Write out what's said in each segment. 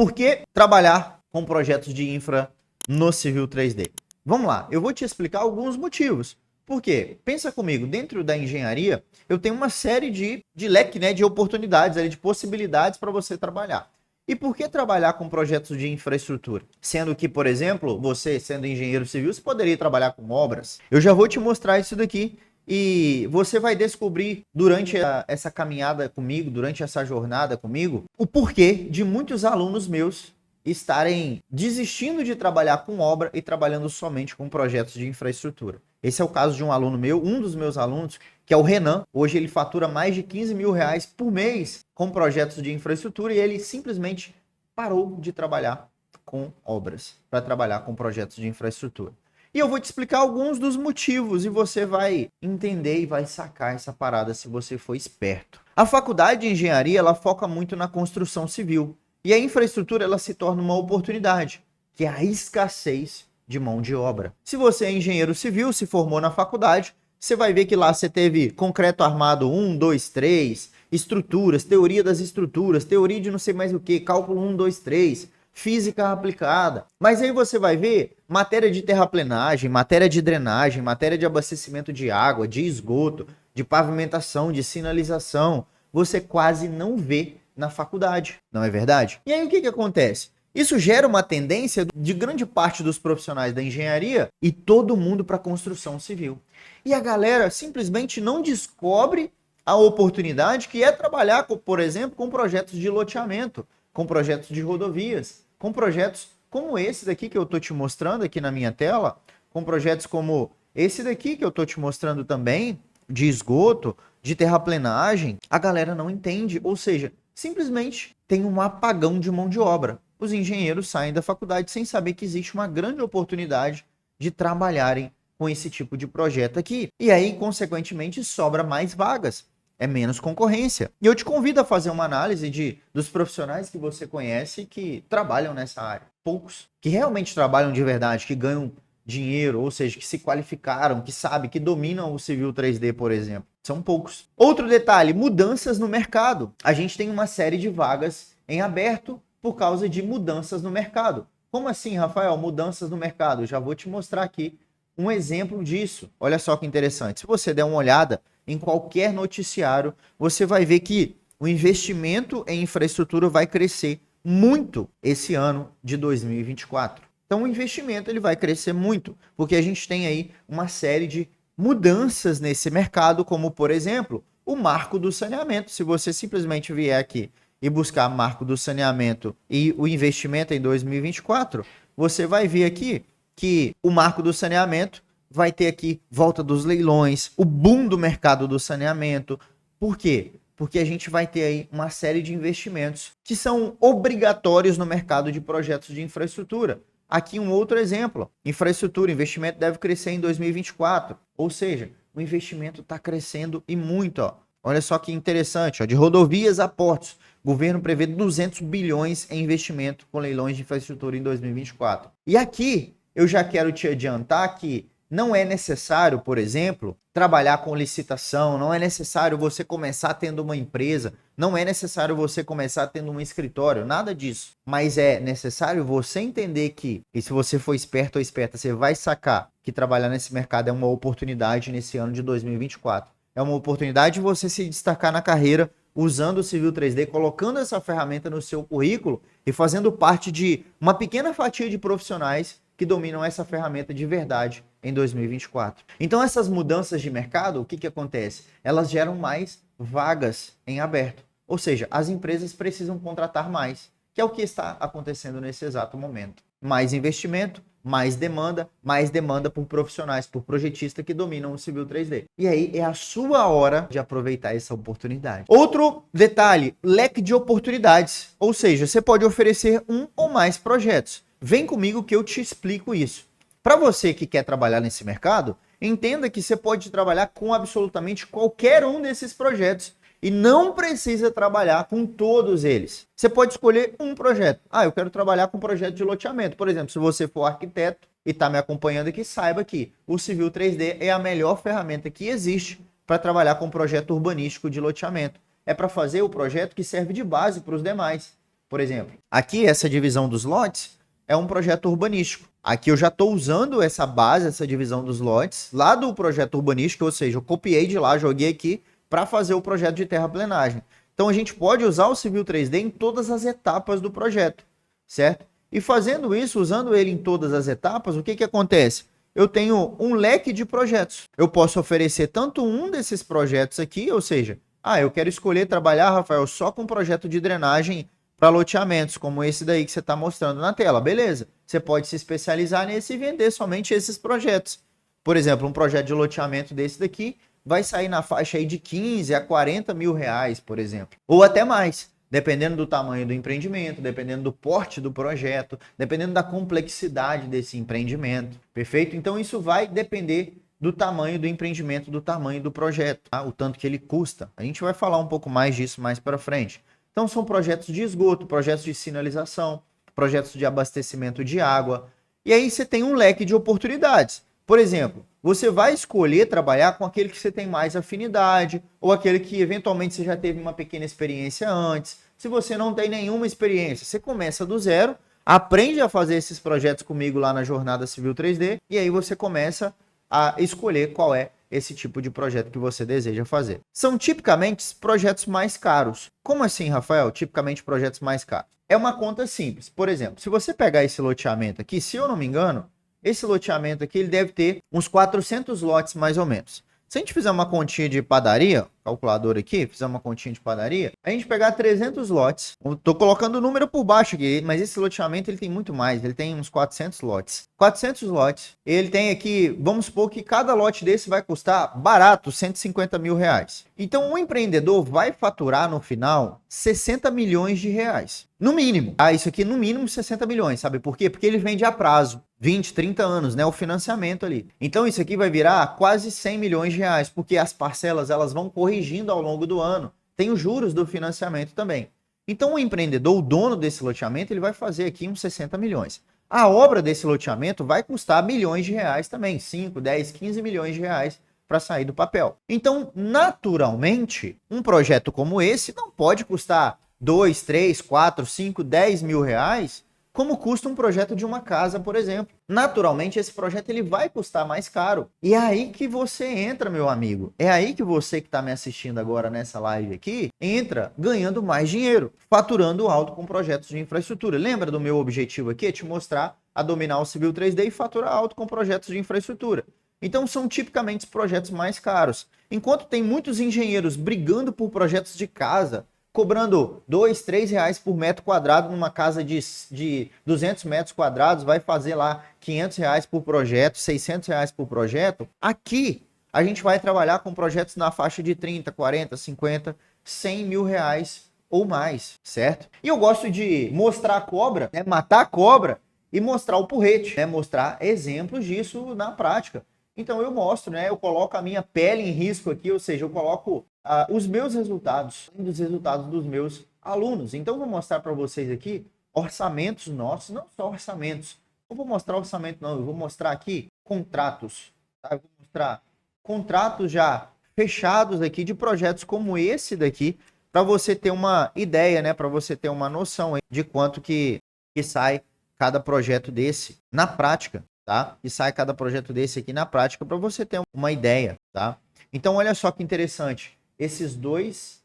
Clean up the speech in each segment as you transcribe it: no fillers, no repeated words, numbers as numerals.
Por que trabalhar com projetos de infra no Civil 3D? Vamos lá, eu vou te explicar alguns motivos. Por quê? Pensa comigo, dentro da engenharia, eu tenho uma série de leque, né, de oportunidades, de possibilidades para você trabalhar. E por que trabalhar com projetos de infraestrutura? Sendo que, por exemplo, você, sendo engenheiro civil, você poderia trabalhar com obras. Eu já vou te mostrar isso daqui e você vai descobrir durante essa caminhada comigo, durante essa jornada comigo, o porquê de muitos alunos meus estarem desistindo de trabalhar com obra e trabalhando somente com projetos de infraestrutura. Esse é o caso de um aluno meu, um dos meus alunos, que é o Renan. Hoje ele fatura mais de 15 mil reais por mês com projetos de infraestrutura e ele simplesmente parou de trabalhar com obras para trabalhar com projetos de infraestrutura. E eu vou te explicar alguns dos motivos e você vai entender e vai sacar essa parada se você for esperto. A faculdade de engenharia, ela foca muito na construção civil e a infraestrutura ela se torna uma oportunidade, que é a escassez de mão de obra. Se você é engenheiro civil, se formou na faculdade, você vai ver que lá você teve concreto armado 1, 2, 3, estruturas, teoria das estruturas, teoria de não sei mais o que, cálculo 1, 2, 3, física aplicada. Mas aí você vai ver matéria de terraplenagem, matéria de drenagem, matéria de abastecimento de água, de esgoto, de pavimentação, de sinalização. Você quase não vê na faculdade, não é verdade? E aí o que acontece? Isso gera uma tendência de grande parte dos profissionais da engenharia e todo mundo para a construção civil. E a galera simplesmente não descobre a oportunidade que é trabalhar, por exemplo, com projetos de loteamento, com projetos de rodovias, com projetos como esse daqui que eu estou te mostrando aqui na minha tela, com projetos como esse daqui que eu estou te mostrando também, de esgoto, de terraplenagem. A galera não entende, ou seja, simplesmente tem um apagão de mão de obra. Os engenheiros saem da faculdade sem saber que existe uma grande oportunidade de trabalharem com esse tipo de projeto aqui. E aí, consequentemente, sobra mais vagas. É menos concorrência. E eu te convido a fazer uma análise dos profissionais que você conhece que trabalham nessa área. Poucos. Que realmente trabalham de verdade, que ganham dinheiro, ou seja, que se qualificaram, que sabem, que dominam o Civil 3D, por exemplo. São poucos. Outro detalhe, mudanças no mercado. A gente tem uma série de vagas em aberto por causa de mudanças no mercado. Como assim, Rafael? Mudanças no mercado? Eu já vou te mostrar aqui um exemplo disso. Olha só que interessante. Se você der uma olhada em qualquer noticiário, você vai ver que o investimento em infraestrutura vai crescer muito esse ano de 2024. Então o investimento ele vai crescer muito, porque a gente tem aí uma série de mudanças nesse mercado, como por exemplo, o marco do saneamento. Se você simplesmente vier aqui e buscar marco do saneamento e o investimento em 2024, você vai ver aqui que o marco do saneamento vai ter aqui volta dos leilões, o boom do mercado do saneamento. Por quê? Porque a gente vai ter aí uma série de investimentos que são obrigatórios no mercado de projetos de infraestrutura. Aqui um outro exemplo, infraestrutura, investimento deve crescer em 2024, ou seja, o investimento está crescendo e muito. Ó. Olha só que interessante, ó, de rodovias a portos, o governo prevê 200 bilhões em investimento com leilões de infraestrutura em 2024. E aqui eu já quero te adiantar que não é necessário, por exemplo, trabalhar com licitação, não é necessário você começar tendo uma empresa, não é necessário você começar tendo um escritório, nada disso. Mas é necessário você entender que, e se você for esperto ou esperta, você vai sacar que trabalhar nesse mercado é uma oportunidade nesse ano de 2024. É uma oportunidade de você se destacar na carreira usando o Civil 3D, colocando essa ferramenta no seu currículo e fazendo parte de uma pequena fatia de profissionais que dominam essa ferramenta de verdade em 2024. Então essas mudanças de mercado, o que acontece? Elas geram mais vagas em aberto. Ou seja, as empresas precisam contratar mais, que é o que está acontecendo nesse exato momento. Mais investimento, mais demanda por profissionais, por projetistas que dominam o Civil 3D. E aí é a sua hora de aproveitar essa oportunidade. Outro detalhe, leque de oportunidades. Ou seja, você pode oferecer um ou mais projetos. Vem comigo que eu te explico isso. Para você que quer trabalhar nesse mercado, entenda que você pode trabalhar com absolutamente qualquer um desses projetos e não precisa trabalhar com todos eles. Você pode escolher um projeto. Eu quero trabalhar com um projeto de loteamento. Por exemplo, se você for arquiteto e está me acompanhando aqui, saiba que o Civil 3D é a melhor ferramenta que existe para trabalhar com um projeto urbanístico de loteamento. É para fazer o projeto que serve de base para os demais. Por exemplo, aqui essa divisão dos lotes é um projeto urbanístico. Aqui eu já estou usando essa base, essa divisão dos lotes, lá do projeto urbanístico, ou seja, eu copiei de lá, joguei aqui para fazer o projeto de terraplenagem. Então a gente pode usar o Civil 3D em todas as etapas do projeto, certo? E fazendo isso, usando ele em todas as etapas, o que que acontece? Eu tenho um leque de projetos. Eu posso oferecer tanto um desses projetos aqui, ou seja, eu quero escolher trabalhar, Rafael, só com projeto de drenagem para loteamentos, como esse daí que você está mostrando na tela. Beleza, você pode se especializar nesse e vender somente esses projetos. Por exemplo, um projeto de loteamento desse daqui vai sair na faixa aí de 15 a 40 mil reais, por exemplo. Ou até mais, dependendo do tamanho do empreendimento, dependendo do porte do projeto, dependendo da complexidade desse empreendimento, perfeito? Então isso vai depender do tamanho do empreendimento, do tamanho do projeto, tá? O tanto que ele custa. A gente vai falar um pouco mais disso mais para frente. Então são projetos de esgoto, projetos de sinalização, projetos de abastecimento de água. E aí você tem um leque de oportunidades. Por exemplo, você vai escolher trabalhar com aquele que você tem mais afinidade, ou aquele que eventualmente você já teve uma pequena experiência antes. Se você não tem nenhuma experiência, você começa do zero, aprende a fazer esses projetos comigo lá na Jornada Civil 3D, e aí você começa a escolher qual é esse tipo de projeto que você deseja fazer. São tipicamente projetos mais caros. Como assim, Rafael? Tipicamente projetos mais caros. É uma conta simples. Por exemplo, se você pegar esse loteamento aqui, se eu não me engano, esse loteamento aqui ele deve ter uns 400 lotes mais ou menos. Se a gente fizer uma continha de padaria, calculador aqui, fizer uma continha de padaria, a gente pegar 300 lotes, estou colocando o número por baixo aqui, mas esse loteamento ele tem muito mais, ele tem uns 400 lotes. 400 lotes, ele tem aqui, vamos supor que cada lote desse vai custar barato, 150 mil reais. Então o empreendedor vai faturar no final 60 milhões de reais. No mínimo. Isso aqui no mínimo 60 milhões, sabe por quê? Porque ele vende a prazo. 20, 30 anos, né? O financiamento ali. Então isso aqui vai virar quase 100 milhões de reais, porque as parcelas elas vão corrigindo ao longo do ano. Tem os juros do financiamento também. Então o empreendedor, o dono desse loteamento, ele vai fazer aqui uns 60 milhões. A obra desse loteamento vai custar milhões de reais também, 5, 10, 15 milhões de reais para sair do papel. Então, naturalmente, um projeto como esse não pode custar 2, 3, 4, 5, 10 mil reais, como custa um projeto de uma casa, por exemplo. Naturalmente, esse projeto ele vai custar mais caro. E é aí que você entra, meu amigo. É aí que você que está me assistindo agora nessa live aqui, entra ganhando mais dinheiro, faturando alto com projetos de infraestrutura. Lembra do meu objetivo aqui? É te mostrar a dominar o Civil 3D e faturar alto com projetos de infraestrutura. Então, são tipicamente os projetos mais caros. Enquanto tem muitos engenheiros brigando por projetos de casa, cobrando 2, 3 reais por metro quadrado numa casa de 200 metros quadrados, vai fazer lá 500 reais por projeto, 600 reais por projeto. Aqui, a gente vai trabalhar com projetos na faixa de 30, 40, 50, 100 mil reais ou mais, certo? E eu gosto de mostrar a cobra, né, matar a cobra e mostrar o porrete, né, mostrar exemplos disso na prática. Então eu mostro, né, eu coloco a minha pele em risco aqui, ou seja, eu coloco os meus resultados, dos resultados dos meus alunos. Então, eu vou mostrar para vocês aqui orçamentos nossos, não só orçamentos. Não vou mostrar orçamento, não. Eu vou mostrar aqui contratos. Tá? Eu vou mostrar contratos já fechados aqui de projetos como esse daqui, para você ter uma ideia, né? Para você ter uma noção de quanto que sai cada projeto desse na prática, tá? E sai cada projeto desse aqui na prática para você ter uma ideia, tá? Então, olha só que interessante. Esses dois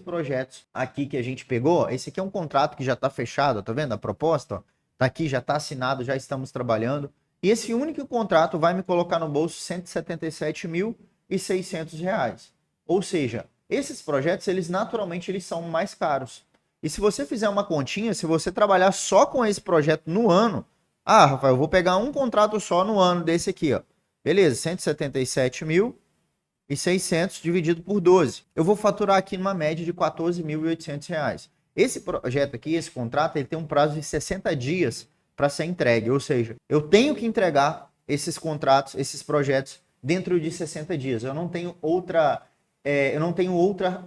projetos aqui que a gente pegou, esse aqui é um contrato que já está fechado, tá vendo? A proposta, ó, tá aqui, já está assinado, já estamos trabalhando. E esse único contrato vai me colocar no bolso R$ 177.600. Ou seja, esses projetos, eles naturalmente eles são mais caros. E se você fizer uma continha, se você trabalhar só com esse projeto no ano, Rafael, eu vou pegar um contrato só no ano desse aqui, ó. Beleza, 177.600 dividido por 12. Eu vou faturar aqui numa média de R$ 14.800. Esse projeto aqui, esse contrato, ele tem um prazo de 60 dias para ser entregue. Ou seja, eu tenho que entregar esses contratos, esses projetos dentro de 60 dias. Eu não tenho outra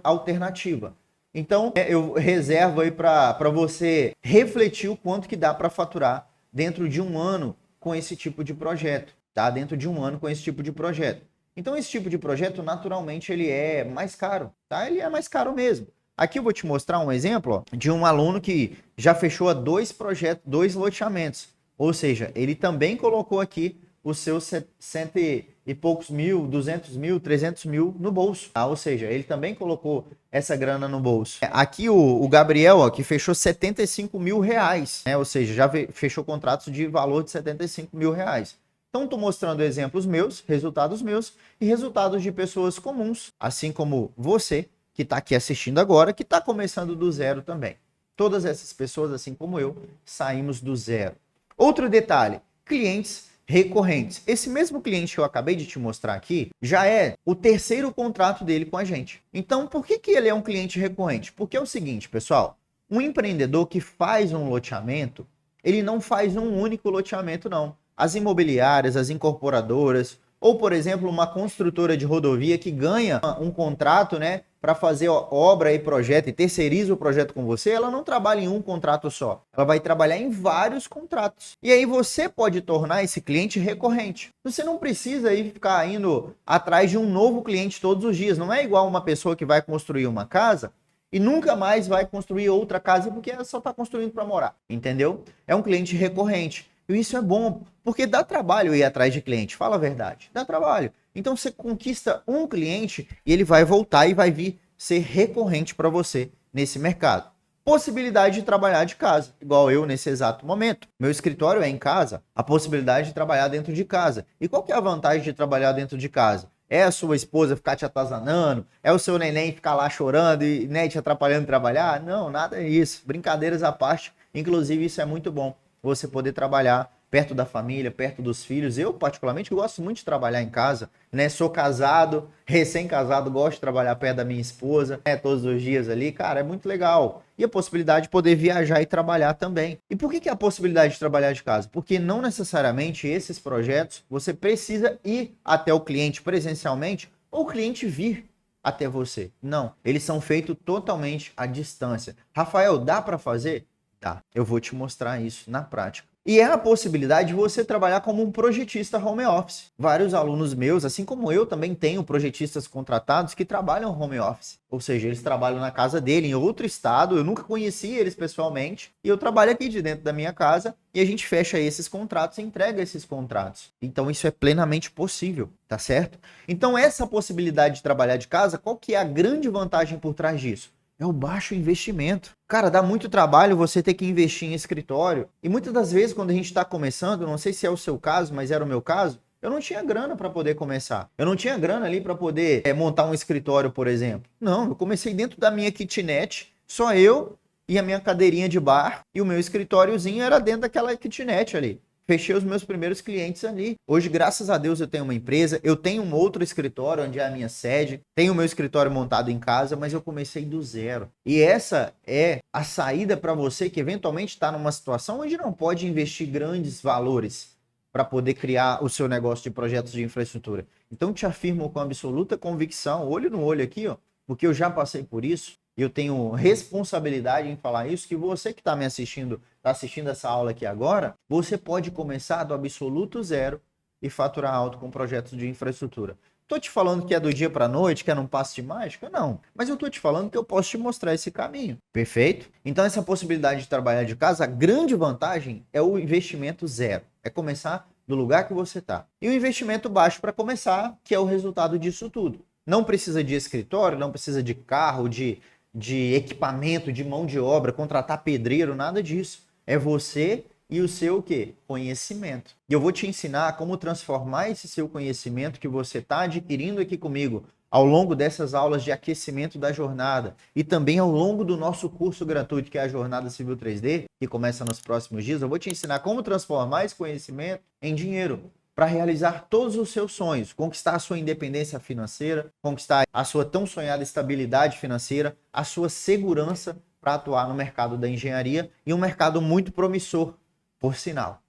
alternativa. Então, eu reservo aí para você refletir o quanto que dá para faturar dentro de um ano com esse tipo de projeto, tá? Dentro de um ano com esse tipo de projeto. Então, esse tipo de projeto, naturalmente, ele é mais caro, tá? Ele é mais caro mesmo. Aqui eu vou te mostrar um exemplo, ó, de um aluno que já fechou 2 projetos, 2 loteamentos. Ou seja, ele também colocou aqui os seus cento e poucos mil, 200 mil, 300 mil no bolso. Tá? Ou seja, ele também colocou essa grana no bolso. Aqui o Gabriel, ó, que fechou 75 mil reais, né? Ou seja, já fechou contratos de valor de 75 mil reais. Então, estou mostrando exemplos meus, resultados meus e resultados de pessoas comuns, assim como você, que está aqui assistindo agora, que está começando do zero também. Todas essas pessoas, assim como eu, saímos do zero. Outro detalhe, clientes recorrentes. Esse mesmo cliente que eu acabei de te mostrar aqui, já é o 3º contrato dele com a gente. Então, por que ele é um cliente recorrente? Porque é o seguinte, pessoal, um empreendedor que faz um loteamento, ele não faz um único loteamento, não. As imobiliárias, as incorporadoras, ou, por exemplo, uma construtora de rodovia que ganha um contrato, né, para fazer obra e projeto e terceiriza o projeto com você, ela não trabalha em um contrato só. Ela vai trabalhar em vários contratos. E aí você pode tornar esse cliente recorrente. Você não precisa aí ficar indo atrás de um novo cliente todos os dias. Não é igual uma pessoa que vai construir uma casa e nunca mais vai construir outra casa porque ela só está construindo para morar. Entendeu? É um cliente recorrente. E isso é bom, porque dá trabalho ir atrás de cliente, fala a verdade, dá trabalho. Então você conquista um cliente e ele vai voltar e vai vir ser recorrente para você nesse mercado. Possibilidade de trabalhar de casa, igual eu nesse exato momento. Meu escritório é em casa, a possibilidade de trabalhar dentro de casa. E qual que é a vantagem de trabalhar dentro de casa? É a sua esposa ficar te atazanando? É o seu neném ficar lá chorando e, né, te atrapalhando de trabalhar? Não, nada disso. Brincadeiras à parte, inclusive isso é muito bom. Você poder trabalhar perto da família, perto dos filhos. Eu, particularmente, gosto muito de trabalhar em casa, né? Sou casado, recém-casado, gosto de trabalhar perto da minha esposa, né? Todos os dias ali. Cara, é muito legal. E a possibilidade de poder viajar e trabalhar também. E por que a possibilidade de trabalhar de casa? Porque não necessariamente esses projetos você precisa ir até o cliente presencialmente ou o cliente vir até você. Não, eles são feitos totalmente à distância. Rafael, dá para fazer? Tá, eu vou te mostrar isso na prática. E é a possibilidade de você trabalhar como um projetista home office. Vários alunos meus, assim como eu, também tenho projetistas contratados que trabalham home office. Ou seja, eles trabalham na casa dele, em outro estado, eu nunca conheci eles pessoalmente, e eu trabalho aqui de dentro da minha casa, e a gente fecha esses contratos e entrega esses contratos. Então isso é plenamente possível, tá certo? Então essa possibilidade de trabalhar de casa, qual que é a grande vantagem por trás disso? É o baixo investimento. Cara, dá muito trabalho você ter que investir em escritório. E muitas das vezes, quando a gente está começando, não sei se é o seu caso, mas era o meu caso, eu não tinha grana para poder começar. Eu não tinha grana ali para poder montar um escritório, por exemplo. Não, eu comecei dentro da minha kitnet, só eu e a minha cadeirinha de bar, e o meu escritóriozinho era dentro daquela kitnet ali. Fechei os meus primeiros clientes ali. Hoje, graças a Deus, eu tenho uma empresa, eu tenho um outro escritório onde é a minha sede, tenho o meu escritório montado em casa, mas eu comecei do zero. E essa é a saída para você que eventualmente está numa situação onde não pode investir grandes valores para poder criar o seu negócio de projetos de infraestrutura. Então, te afirmo com absoluta convicção, olho no olho aqui, ó, porque eu já passei por isso. Eu tenho responsabilidade em falar isso, que você que está me assistindo, está assistindo essa aula aqui agora, você pode começar do absoluto zero e faturar alto com projetos de infraestrutura. Estou te falando que é do dia para a noite, que é num passe de mágica? Não. Mas eu estou te falando que eu posso te mostrar esse caminho. Perfeito? Então, essa possibilidade de trabalhar de casa, a grande vantagem é o investimento zero. É começar do lugar que você está. E o investimento baixo para começar, que é o resultado disso tudo. Não precisa de escritório, não precisa de carro, de equipamento, de mão de obra, contratar pedreiro, nada disso. É você e o seu o quê? Conhecimento. E eu vou te ensinar como transformar esse seu conhecimento que você está adquirindo aqui comigo ao longo dessas aulas de aquecimento da jornada e também ao longo do nosso curso gratuito, que é a Jornada Civil 3D, que começa nos próximos dias. Eu vou te ensinar como transformar esse conhecimento em dinheiro para realizar todos os seus sonhos, conquistar a sua independência financeira, conquistar a sua tão sonhada estabilidade financeira, a sua segurança para atuar no mercado da engenharia e um mercado muito promissor, por sinal.